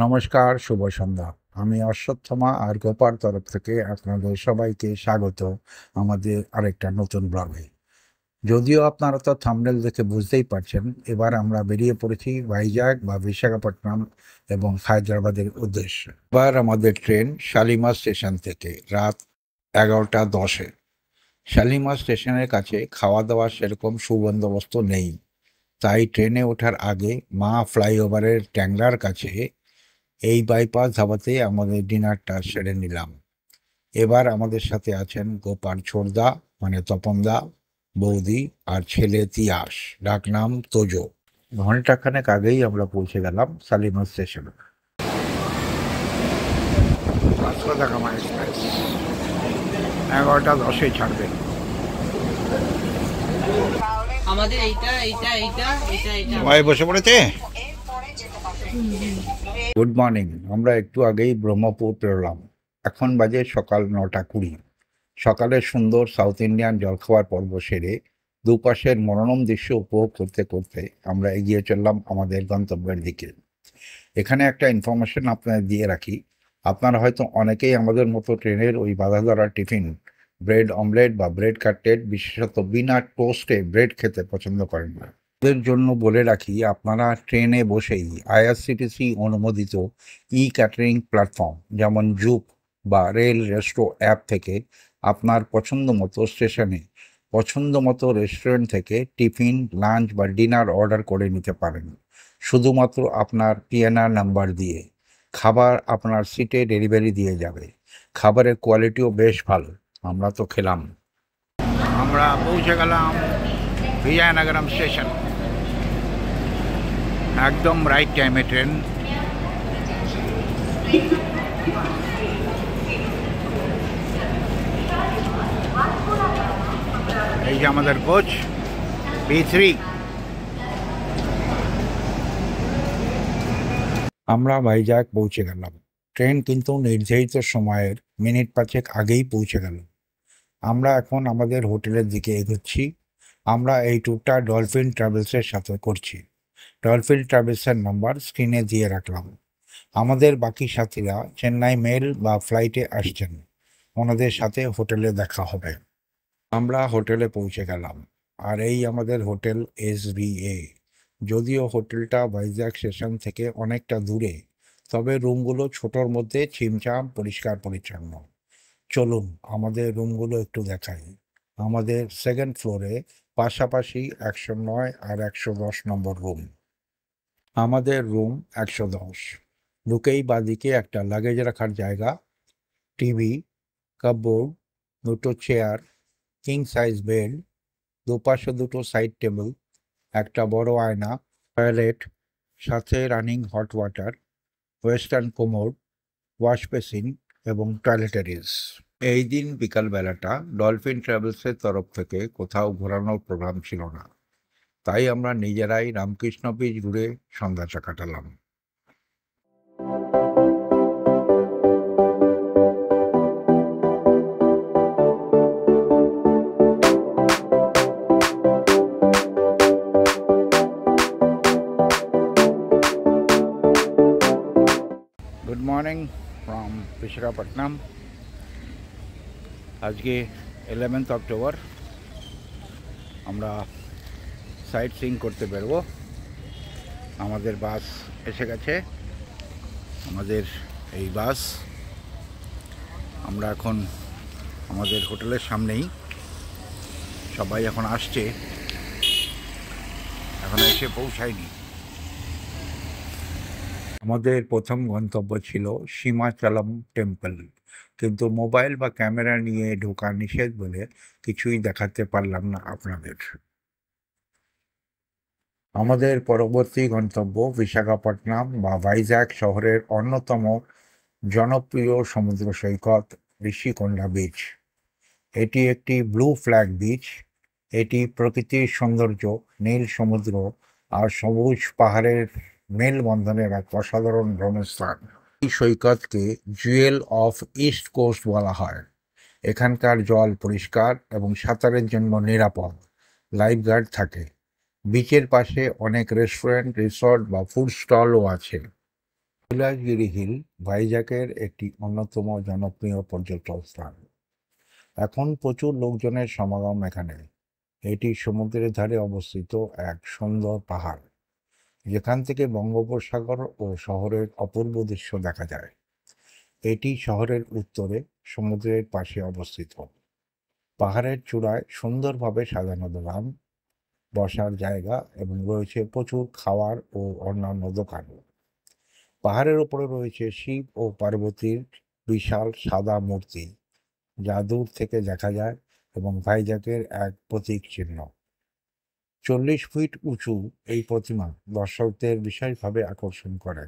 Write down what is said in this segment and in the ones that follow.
নমস্কার, শুভ সন্ধ্যা। আমি অশ্বত্থমা আর গোপার তরফ থেকে আপনাদের সবাইকে স্বাগত আমাদের আরেকটা নতুন ব্লগে। যদিও আপনারা তো থাম্বনেল দেখে বুঝতেই পারছেন, এবার আমরা বেরিয়ে পড়েছি ভাইজ্যাক বা বিশাখাপট্টনম এবং হায়দ্রাবাদের উদ্দেশ্যে। এবার আমাদের ট্রেন শালিমার স্টেশন থেকে রাত 11টা 10-এ। শালিমার স্টেশনের কাছে খাওয়া দাওয়ার সেরকম সুবন্দোবস্ত নেই, তাই ট্রেনে ওঠার আগে মা ফ্লাইওভারের ট্যাংরার কাছে এই বাইপাস ধাবাতে আমাদের ডিনারটা সেরে নিলাম। এবার আমাদের সাথে আছেন গোপাল ছোড়দা মানে তপনদা, বৌদি আর ছেলে তিয়াস, ডাকনাম তোজো। ঘন্টাখানেক আগেই আমরা পৌঁছে গেলাম শালিমার স্টেশনে। 500 টাকা এক্সপ্রেস 11টা 10-এ ছাড়বে। আমাদের এইটা এইটা এইটা এইটা এইটা সবাই বসে পড়েছে। Good morning. আমরা একটু আগেই ব্রহ্মপুর পেরোলাম। এখন বাজে সকাল 9টা 20। সকালের সুন্দর সাউথ ইন্ডিয়ান জলখাবার পর্ব সেরে দুপাশের মনোরম দৃশ্য উপভোগ করতে করতে আমরা এগিয়ে চললাম আমাদের গন্তব্যের দিকে। এখানে একটা ইনফরমেশন আপনাদের দিয়ে রাখি, আপনারা হয়তো অনেকেই আমাদের মতো ট্রেনের ওই বাধা ধরা টিফিন, ব্রেড অমলেট বা ব্রেড কাটলেট, বিশেষত বিনা টোস্টে ব্রেড খেতে পছন্দ করেন না। এর জন্য বলে রাখি, আপনারা ট্রেনে বসেই আইআরসিটিসি অনুমোদিত ক্যাটারিং প্ল্যাটফর্ম যেমন জুপ বা রেল রেস্ট্রো অ্যাপ থেকে আপনার পছন্দ মতো স্টেশনে পছন্দ মতো রেস্টুরেন্ট থেকে টিফিন, লাঞ্চ বা ডিনার অর্ডার করে নিতে পারেন শুধুমাত্র আপনার পিএনআর নাম্বার দিয়ে। খাবার আপনার সিটে ডেলিভারি দিয়ে যাবে। খাবারের কোয়ালিটিও বেশ ভালো, আমরা তো খেলাম। আমরা পৌঁছে গেলাম বিজয়নগরম স্টেশন। একদম রাইট টাইমে ট্রেন। এই যে আমাদের কোচ B3। আমরা ভাইজ্যাক পৌঁছে গেলাম। ট্রেন কিন্তু নির্ধারিত সময়ের মিনিট 5 আগেই পৌঁছে গেল। আমরা এখন আমাদের হোটেলের দিকে এগোচ্ছি। আমরা এই ট্যুরটা ডলফিন ট্রাভেলসের সাথে করছি। ডলফিন ট্রাভেলসের নাম্বার স্ক্রিনে দিয়ে রাখলাম। আমাদের বাকি সাথীরা চেন্নাই মেল বা ফ্লাইটে আসছেন, ওনাদের সাথে হোটেলে দেখা হবে। আমরা হোটেলে পৌঁছে গেলাম, আর এই আমাদের হোটেল SBA। যদিও হোটেলটা ভাইজ্যাক স্টেশন থেকে অনেকটা দূরে, তবে রুমগুলো ছোটোর মধ্যে ছিমছাম, পরিষ্কার পরিচ্ছন্ন। চলুন আমাদের রুমগুলো একটু দেখাই। আমাদের সেকেন্ড ফ্লোরে পাশাপাশি 109 আর 110 নম্বর রুম। আমাদের রুম 110। ঢুকেই বাঁদিকে একটা লাগেজ রাখার জায়গা, টিভি, কাপবোর্ড, দুটো চেয়ার, কিং সাইজ বেড, দুপাশে দুটো সাইড টেবিল, একটা বড় আয়না, টয়লেট, সাথে running hot water, western commode, wash basin এবং টয়লেটারিজ। এই দিন বিকালবেলাটা ডলফিন ট্রাভেলসের তরফ থেকে কোথাও ঘোরানোর প্রোগ্রাম ছিল না, তাই আমরা নিজেরাই রামকৃষ্ণ বিচ ঘুরে সন্ধ্যাটা কাটালাম। Good morning from Visakhapatnam. আজকে 11th অক্টোবর। আমরা সাইট সিইং করতে বেরোবো। আমাদের বাস এসে গেছে, আমাদের এই বাস। আমরা এখন আমাদের হোটেলের সামনেই, সবাই এখন আসছে, এখন এসে পৌঁছায়নি। আমাদের প্রথম গন্তব্য ছিল সীমাচলম টেম্পল, কিন্তু মোবাইল বা ক্যামেরা নিয়ে ঢোকা নিষেধ বলে কিছুই দেখাতে পারলাম না আপনাদের। আমাদের পরবর্তী গন্তব্য বিশাখাপট্টনম বা ভাইজ্যাক শহরের অন্যতম জনপ্রিয় সমুদ্র সৈকত ঋষিকোন্ডা বিচ। এটি একটি ব্লু ফ্ল্যাগ বিচ। এটি প্রকৃতির সৌন্দর্য, নীল সমুদ্র আর সবুজ পাহাড়ের মেলবন্ধনের এক অসাধারণ ভ্রমণস্থান। এই সৈকতকে জুয়েল অফ ইস্ট কোস্ট বলা হয়। এখানকার জল পরিষ্কার এবং সাঁতারের জন্য নিরাপদ। লাইফগার্ড থাকে। বিচের পাশে অনেক রেস্টুরেন্ট, রিসর্ট বা ফুড স্টলও আছে। কৈলাসগিরি হিল ভাইজ্যাকের একটি অন্যতম জনপ্রিয় পর্যটন স্থান। এখন প্রচুর লোকজনের সমাগম এখানে। এটি সমুদ্রের ধারে অবস্থিত এক সুন্দর পাহাড়, যেখান থেকে বঙ্গোপসাগর ও শহরের অপূর্ব দৃশ্য দেখা যায়। এটি শহরের উত্তরে সমুদ্রের পাশে অবস্থিত। পাহাড়ের চূড়ায় সুন্দরভাবে সাজানো দোকান, বসার জায়গা এবং রয়েছে প্রচুর খাওয়ার ও অন্যান্য দোকান। পাহাড়ের উপরে রয়েছে শিব ও পার্বতীর বিশাল সাদা মূর্তি, যা দূর থেকে দেখা যায় এবং ভাইজ্যাকের এক প্রতীক চিহ্ন। 40 ফিট উঁচু এই প্রতিমা দর্শকদের বিশেষভাবে আকর্ষণ করে।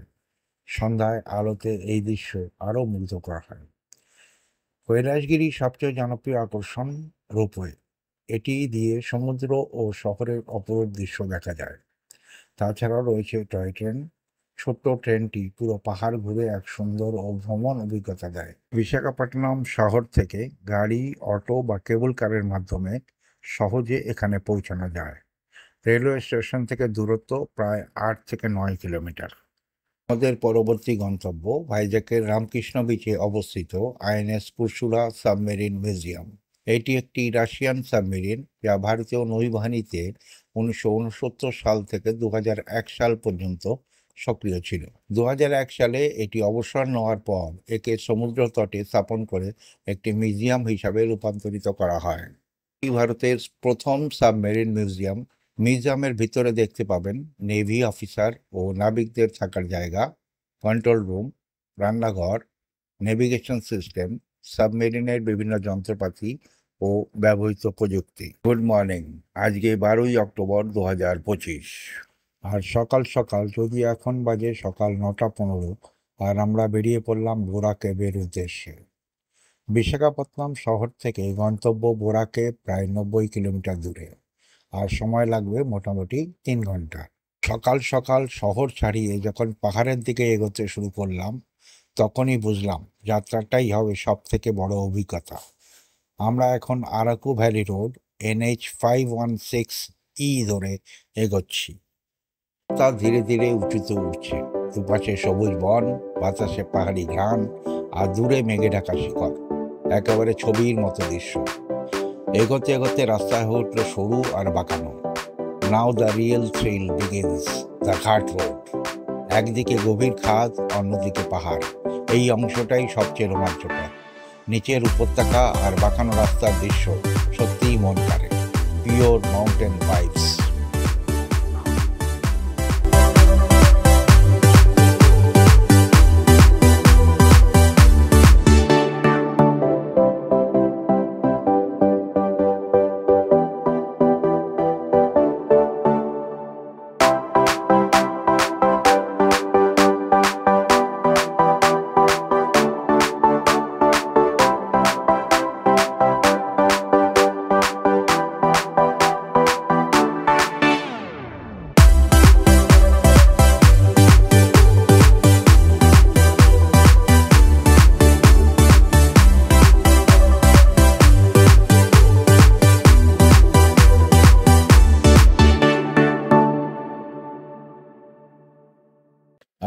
সন্ধ্যায় আলোতে এই দৃশ্য আরও মুগ্ধকর হয়। কৈলাসগিরি সবচেয়ে জনপ্রিয় আকর্ষণ রোপওয়ে। এটি দিয়ে সমুদ্র ও শহরের অপরূপ দৃশ্য দেখা যায়। তাছাড়াও রয়েছে টয় ট্রেন। ছোট্ট ট্রেনটি পুরো পাহাড় ঘুরে এক সুন্দর ও ভ্রমণ অভিজ্ঞতা দেয়। বিশাখাপত্তনম শহর থেকে গাড়ি, অটো বা কেবল কারের মাধ্যমে সহজে এখানে পৌঁছানো যায়। রেলওয়ে স্টেশন থেকে দূরত্ব প্রায় 8 থেকে 9 কিলোমিটার। আমাদের পরবর্তী গন্তব্য ভাইজ্যাকের রামকৃষ্ণ বিচে অবস্থিত আইএনএস পরশুরা সাবমেরিন মিউজিয়াম। এটি একটি রাশিয়ান সাবমেরিন, যা ভারতীয় নৌবাহিনীতে 1969 সাল থেকে 2001 সাল পর্যন্ত সক্রিয় ছিল। 2001 সালে এটি অবসর নেওয়ার পর একে সমুদ্র তটে স্থাপন করে একটি মিউজিয়াম হিসাবে রূপান্তরিত করা হয়। এটি ভারতের প্রথম সাবমেরিন মিউজিয়াম। মিউজিয়ামের ভিতরে দেখতে পাবেন নেভি অফিসার ও নাবিকদের থাকার জায়গা, কন্ট্রোল রুম, রান্নাঘর, নেভিগেশন সিস্টেম, সাবমেরিনের বিভিন্ন যন্ত্রপাতি ও ব্যবহৃত প্রযুক্তি। গুড মর্নিং, আজকে 12ই অক্টোবর 2025। আর সকাল সকাল, যদি এখন বাজে সকাল 9:15, আর আমরা বেরিয়ে পড়লাম বোরা কেভের উদ্দেশ্যে। বিশাখাপত্তনম শহর থেকে গন্তব্য বোরা কেভ প্রায় 90 কিলোমিটার দূরে, আর সময় লাগবে মোটামুটি 3 ঘন্টা। সকাল সকাল শহর ছাড়িয়ে যখন পাহাড়ের দিকে এগোতে শুরু করলাম, তখনই বুঝলাম যাত্রাটাই হবে সব থেকে বড় অভিজ্ঞতা। আমরা এখন Araku valley road NH 516E ধরে এগোচ্ছি। তা ধীরে ধীরে উঁচুতে উঠছে। দুপাশে সবুজ বন, বাতাসে পাহাড়ি ঘ্রাণ, আর দূরে মেঘে ঢাকা শিখর। একেবারে ছবির মতো দৃশ্য। এগোতে এগোতে রাস্তায় হয়ে উঠল সরু আর বাঁকানো। Now the real thrill begins, the ghat road. একদিকে গভীর খাদ, অন্যদিকে পাহাড়। এই অংশটাই সবচেয়ে রোমাঞ্চকর। নিচের উপত্যকা আর বাঁকানো রাস্তার দৃশ্য সত্যিই মন কাড়ে। Pure mountain vibes.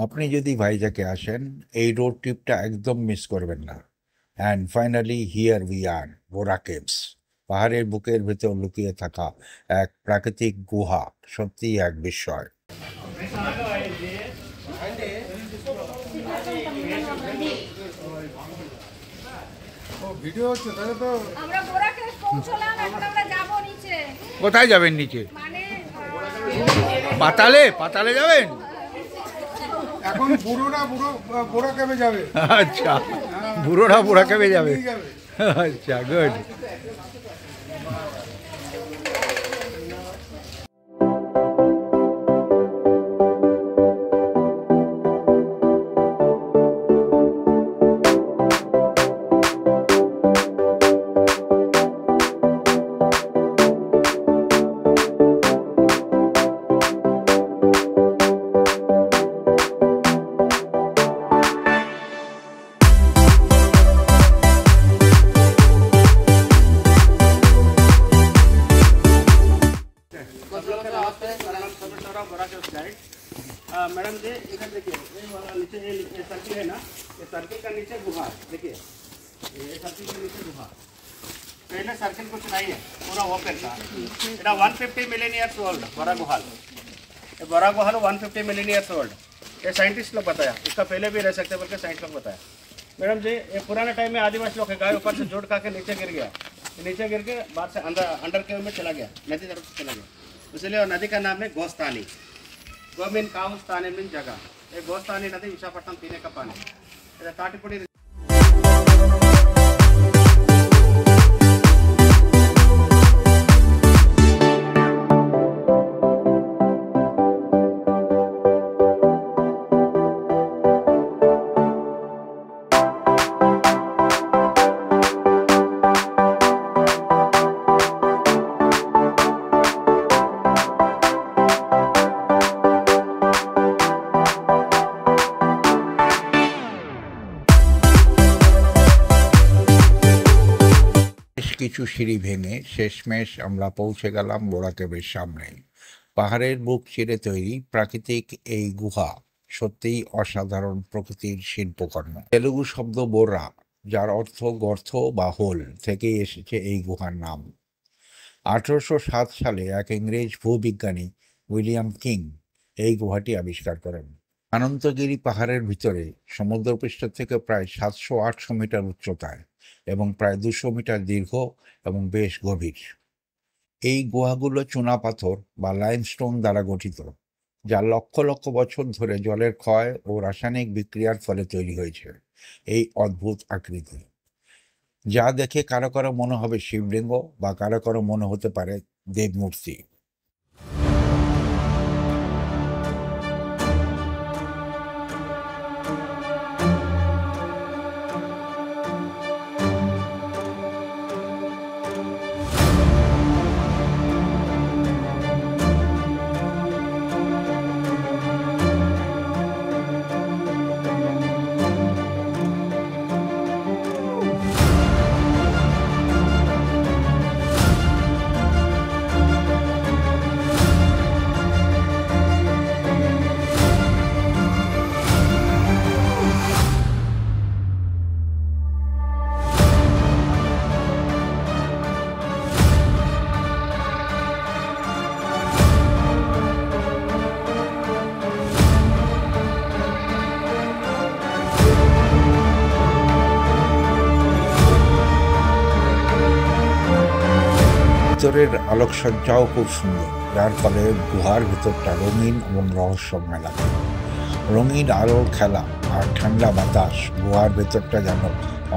আপনি যদি ভাইজ্যাকে আসেন, এই রোড ট্রিপটা একদম মিস করবেন না। And finally here we are, Borra caves. পাহাড়ের বুকের ভেতর লুকিয়ে থাকা এক প্রাকৃতিক গুহা, সত্যিই এক বিস্ময়। ভিডিও হচ্ছে তাহলে তো আমরা বোরা কেভ পৌঁছলাম, এখন আমরা যাব নিচে। কোথায় যাবেন নিচে? মানে পাতালে? পাতালে যাবেন? এখন বুড়োরা বোরা কেভে যাবে। আচ্ছা, বুড়োরা বোরা কেভে যাবে। আচ্ছা, গুড। सर्किल है ना, ये सर्किल का नीचे गुहा है, देखिए ये सर्किल के नीचे गुहा। पहले सर्किल कुछ नहीं है, पूरा ओपन था। এটা 150 मिलियन ईयर्स ओल्ड बड़ा गुहाल। ये बड़ा गुहाल 150 मिलियन ईयर्स ओल्ड। ये साइंटिस्ट लोग बताया, इसका पहले भी रह सकते बल्कि साइंटिस्ट लोग बताया। मैडम जी ये पुराने टाइम में आदिवासी लोग गाय ऊपर से जोड़ के नीचे गिर गया, नीचे गिर के बाहर से अंडर केव में चला गया, नदी तरफ चला गया, इसलिए नदी का नाम है गोस्तानी। गो मीन काउ, स्थानी मीन जगह। ये गोस्तानी नदी विशाखापट्टनम पीने का पानी। ताटीपुड़ी কিছু সিঁড়ি ভেঙে শেষমেশ আমরা পৌঁছে গেলাম বোরা কেভের সামনে। পাহাড়ের বুক চিরে তৈরি প্রাকৃতিক এই গুহা সত্যিই অসাধারণ প্রকৃতির শিল্পকর্ম। তেলুগু শব্দ বোরা, যার অর্থ গর্ত বা হোল, থেকেই এসেছে এই গুহার নাম। 1807 সালে এক ইংরেজ ভূবিজ্ঞানী উইলিয়াম কিং এই গুহাটি আবিষ্কার করেন। অনন্তগিরি পাহাড়ের ভিতরে সমুদ্রপৃষ্ঠ থেকে প্রায় 700-800 মিটার উচ্চতায় এবং প্রায় 200 মিটার দীর্ঘ এবং বেশ গভীর। এই গুহাগুলো চুনাপাথর বা লাইমস্টোন দ্বারা গঠিত, যা লক্ষ লক্ষ বছর ধরে জলের ক্ষয় ও রাসায়নিক বিক্রিয়ার ফলে তৈরি হয়েছে এই অদ্ভুত আকৃতি, যা দেখে কারো কারো মনে হবে শিবলিঙ্গ বা কারো কারো মনে হতে পারে দেবমূর্তি। ভিতরের আলোকসজ্জাও খুব সুন্দর, যার ফলে গুহার ভিতরটা রঙিন এবং রহস্যময় লাগে। রঙিন আলোর খেলা আর ঠান্ডা বাতাস গুহার ভেতরটা যেন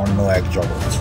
অন্য এক জগৎ।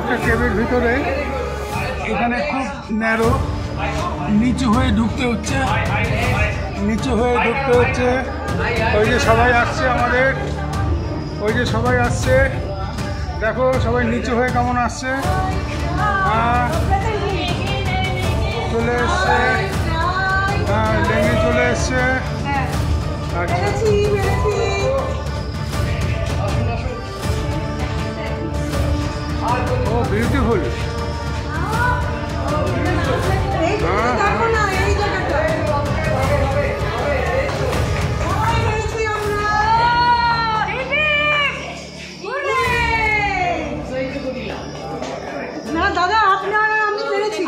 একটা কেবের ভিতরে এখানে খুব ন্যারো, নিচু হয়ে ঢুকতে হচ্ছে, ওই যে সবাই আসছে আমাদের, দেখো সবাই নিচু হয়ে কেমন আসছে, চলে এসছে, লেগে চলে এসছে, মেরেছি ও বিউটিফুল। এই দেখো না এই জায়গাটা মেরেছি আমরা না দাদা আপনার আমি মেরেছি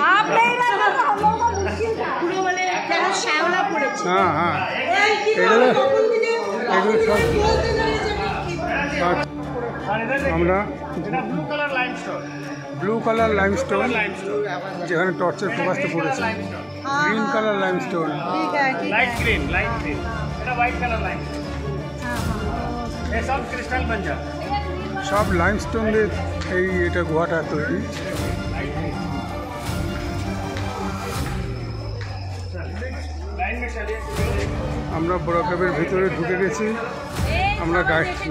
পুরো মানে শ্যাওলা পড়েছে হ্যাঁ হ্যাঁ এগুলো সব আমরা blue colour limestone blue colour limestone যেখানে টর্চের ফোকাসটা পড়েছে, গ্রিন কালার লাইমস্টোন, ठीक है लाइट ग्रीन এটা व्हाइट कलर लाइमस्टोन ये सब क्रिस्टल बंजर সব লাইমস্টোন দিয়ে এই এটা গুহাটা তৈরি। लाइन में चलिए আমরা বড় কেবের ভিতরে ঢুকে গেছি, আমরা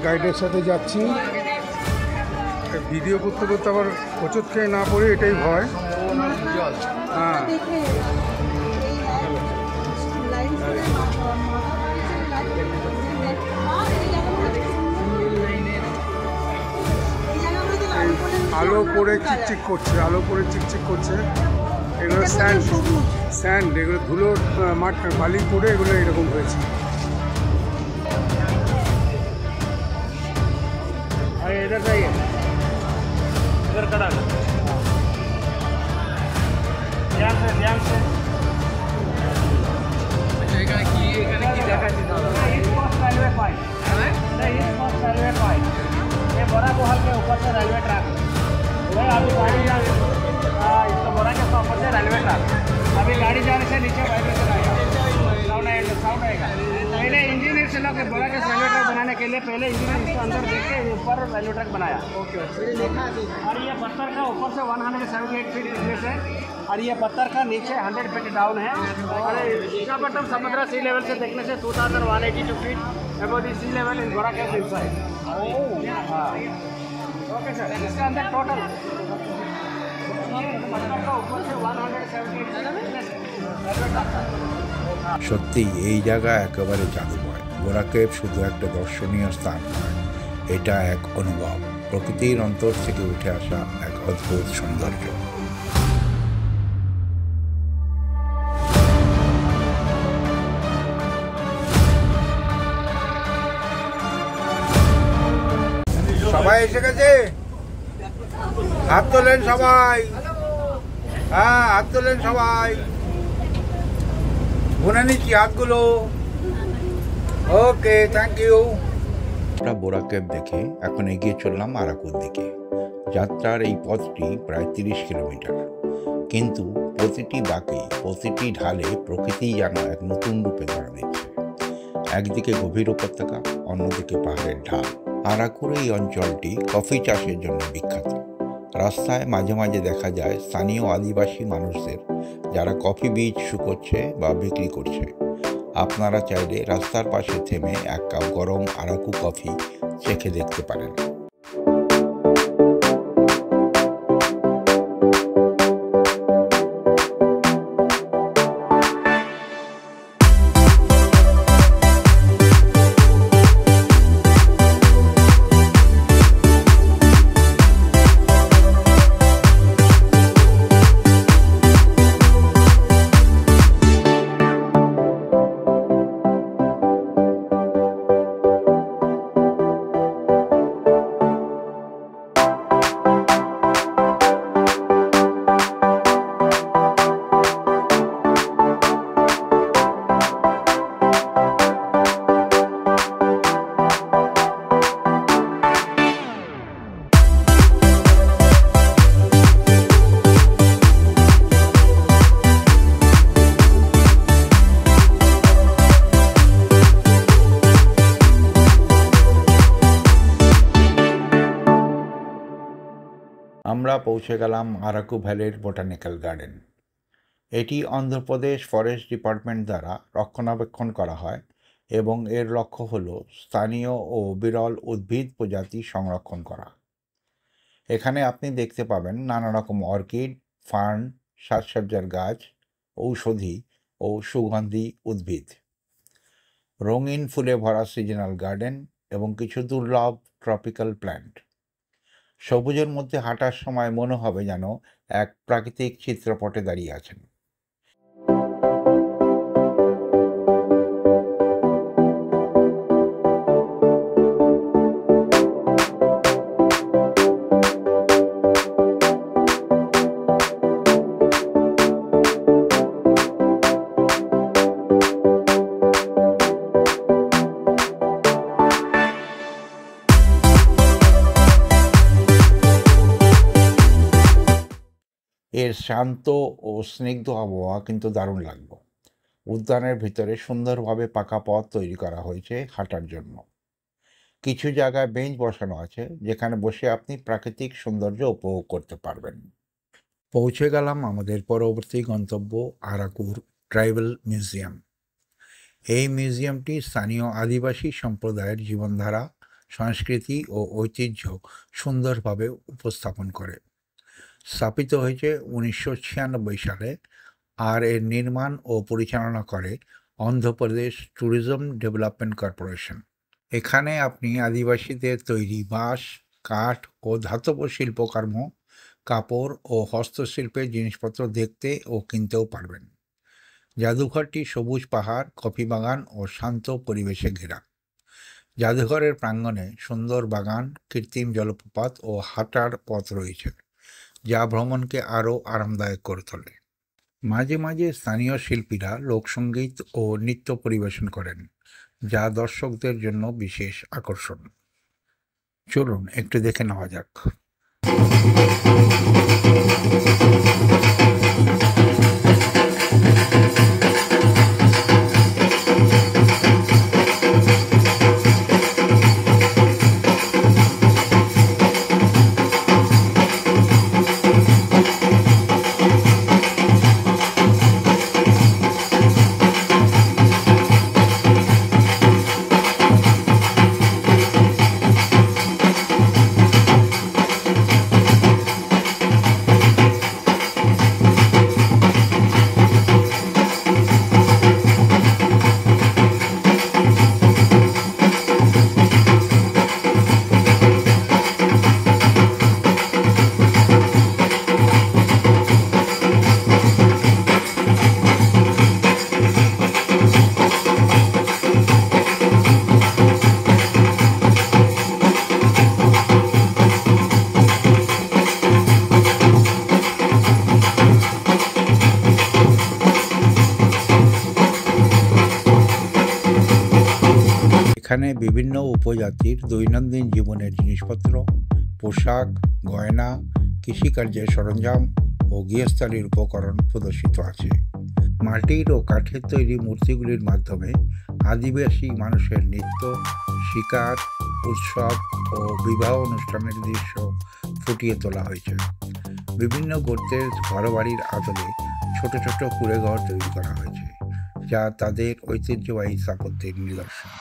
গাইডের সাথে যাচ্ছি। ভিডিও করতে করতে আবার হোঁচট খেয়ে না পড়ে এটাই ভয়। হ্যাঁ আলো পড়ে চিকচিক করছে, আলো পড়ে চিকচিক করছে। এগুলো স্যান্ড এগুলো ধুলোর মাঠ বালি পড়ে এগুলো এরকম হয়েছে। अरे इधर जाइए इधर खड़ा कर ध्यान से रेलवे पाइप रेलवे पाइप ये बड़ा गोहल के ऊपर से रेलवे ट्रैक है अभी गाड़ी जा रही है इसको बड़ा के ऊपर से रेलवे ट्रैक अभी गाड़ी जाने से नीचे वाइब्रेशन आएगा साउंड आएगा पहले इंजीनियर से लोग बोला कि रेलवे ट्रैक बनाने के लिए पहले इंजीनियर इसको अंदर देख के ऊपर रेलवे ट्रैक बनाया और ये पत्थर का ऊपर से 178 फीट थिकनेस है और ये पत्थर का नीचे 100 फीट डाउन है और विशाखापट्टनम समुद्र सी लेवल से देखने से 2182 feet above the sea level in Borra caves inside. Okay sir इसका अंदर टोटल पत्थर का ऊपर से 178 थिकनेस সত্যি এই জায়গা একেবারে জাদুময়। বোরা কেভ শুধু একটা দর্শনীয় স্থান নয়, এটা এক অনুভব, প্রকৃতির অন্তর থেকে উঠে আসা এক অদ্ভুত সৌন্দর্য। সবাই এসে গেছে, হাত তোলেন সবাই, হ্যাঁ হাত তোলেন সবাই, গুনে নিচ্ছি হাতগুলো। Okay thank you. আমরা বোরা কেভ দেখে এখন এগিয়ে চললাম আরাকুর দিকে। যাত্রার এই পথটি প্রায় 30 কিলোমিটার, কিন্তু প্রতিটি বাঁকে প্রতিটি ঢালে প্রকৃতি যেন এক নতুন রূপে ধরা দিচ্ছে। একদিকে গভীর উপত্যকা, অন্যদিকে পাহাড়ের ঢাল। আরাকুর এই অঞ্চলটি কফি চাষের জন্য বিখ্যাত। রাস্তায় মাঝে মাঝে দেখা যায় স্থানীয় আদিবাসী মানুষদের, যারা কফি বীজ শুকোচ্ছে বা বিক্রি করছে। আপনারা চাইলে রাস্তার পাশে থেমে এক কাপ গরম আরাকু কফি চেখে দেখতে পারেন। আমরা পৌঁছে গেলাম আরাকু ভ্যালির বোটানিক্যাল গার্ডেন। এটি অন্ধ্রপ্রদেশ ফরেস্ট ডিপার্টমেন্ট দ্বারা রক্ষণাবেক্ষণ করা হয় এবং এর লক্ষ্য হল স্থানীয় ও বিরল উদ্ভিদ প্রজাতি সংরক্ষণ করা। এখানে আপনি দেখতে পাবেন নানা রকম অর্কিড, ফার্ন, সাজসজ্জার গাছ, ঔষধি ও সুগন্ধি উদ্ভিদ। রঙিন ফুলে ভরা সিজনাল গার্ডেন এবং কিছু দুর্লভ ট্রপিক্যাল প্ল্যান্ট। সবুজের মধ্যে হাঁটার সময় মনে হবে যেন এক প্রাকৃতিক চিত্রপটে দাঁড়িয়ে আছেন। এর শান্ত ও স্নিগ্ধ আবহাওয়া কিন্তু দারুণ লাগলো। উদ্যানের ভিতরে সুন্দরভাবে পাকা পথ তৈরি করা হয়েছে হাঁটার জন্য। কিছু জায়গায় বেঞ্চ বসানো আছে যেখানে বসে আপনি প্রাকৃতিক সৌন্দর্য উপভোগ করতে পারবেন। পৌঁছে গেলাম আমাদের পরবর্তী গন্তব্য আরাকুর ট্রাইবাল মিউজিয়াম। এই মিউজিয়ামটি স্থানীয় আদিবাসী সম্প্রদায়ের জীবনধারা, সংস্কৃতি ও ঐতিহ্য সুন্দরভাবে উপস্থাপন করে। স্থাপিত হয়েছে 1996 সালে আর এর নির্মাণ ও পরিচালনা করে অন্ধ্রপ্রদেশ ট্যুরিজম ডেভেলপমেন্ট কর্পোরেশন। এখানে আপনি আদিবাসীদের তৈরি বাঁশ, কাঠ ও ধাতব শিল্পকর্ম, কাপড় ও হস্তশিল্পের জিনিসপত্র দেখতে ও কিনতেও পারবেন। জাদুঘরটি সবুজ পাহাড়, কফি বাগান ও শান্ত পরিবেশে ঘেরা। জাদুঘরের প্রাঙ্গণে সুন্দর বাগান, কৃত্রিম জলপ্রপাত ও হাঁটার পথ রয়েছে, যা ভ্রমণকে আরও আরামদায়ক করে তোলে। মাঝে মাঝে স্থানীয় শিল্পীরা লোকসঙ্গীত ও নৃত্য পরিবেশন করেন, যা দর্শকদের জন্য বিশেষ আকর্ষণ। চলুন একটু দেখে নেওয়া যাক। এখানে বিভিন্ন উপজাতির দৈনন্দিন জীবনের জিনিসপত্র, পোশাক, গয়না, কৃষিকার্যের সরঞ্জাম ও গৃহস্থালির উপকরণ প্রদর্শিত আছে। মাটির ও কাঠের তৈরি মূর্তিগুলির মাধ্যমে আদিবাসী মানুষের নৃত্য, শিকার, উৎসব ও বিবাহ অনুষ্ঠানের দৃশ্য ফুটিয়ে তোলা হয়েছে। বিভিন্ন গোত্রের ঘরবাড়ির আদলে ছোট ছোট কুঁড়েঘর তৈরি করা হয়েছে, যা তাদের ঐতিহ্যবাহী স্থাপত্যের নিদর্শন।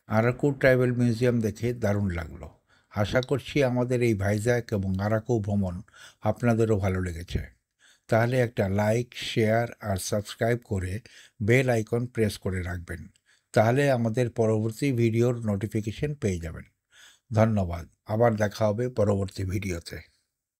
আরাকু ট্রাইবাল মিউজিয়াম দেখে দারুণ লাগলো। আশা করছি আমাদের এই ভাইজ্যাক এবং আরাকু ভ্রমণ আপনাদেরও ভালো লেগেছে। তাহলে একটা লাইক, শেয়ার আর সাবস্ক্রাইব করে বেল আইকন প্রেস করে রাখবেন। তাহলে আমাদের পরবর্তী ভিডিওর নোটিফিকেশন পেয়ে যাবেন। ধন্যবাদ। আবার দেখা হবে পরবর্তী ভিডিওতে।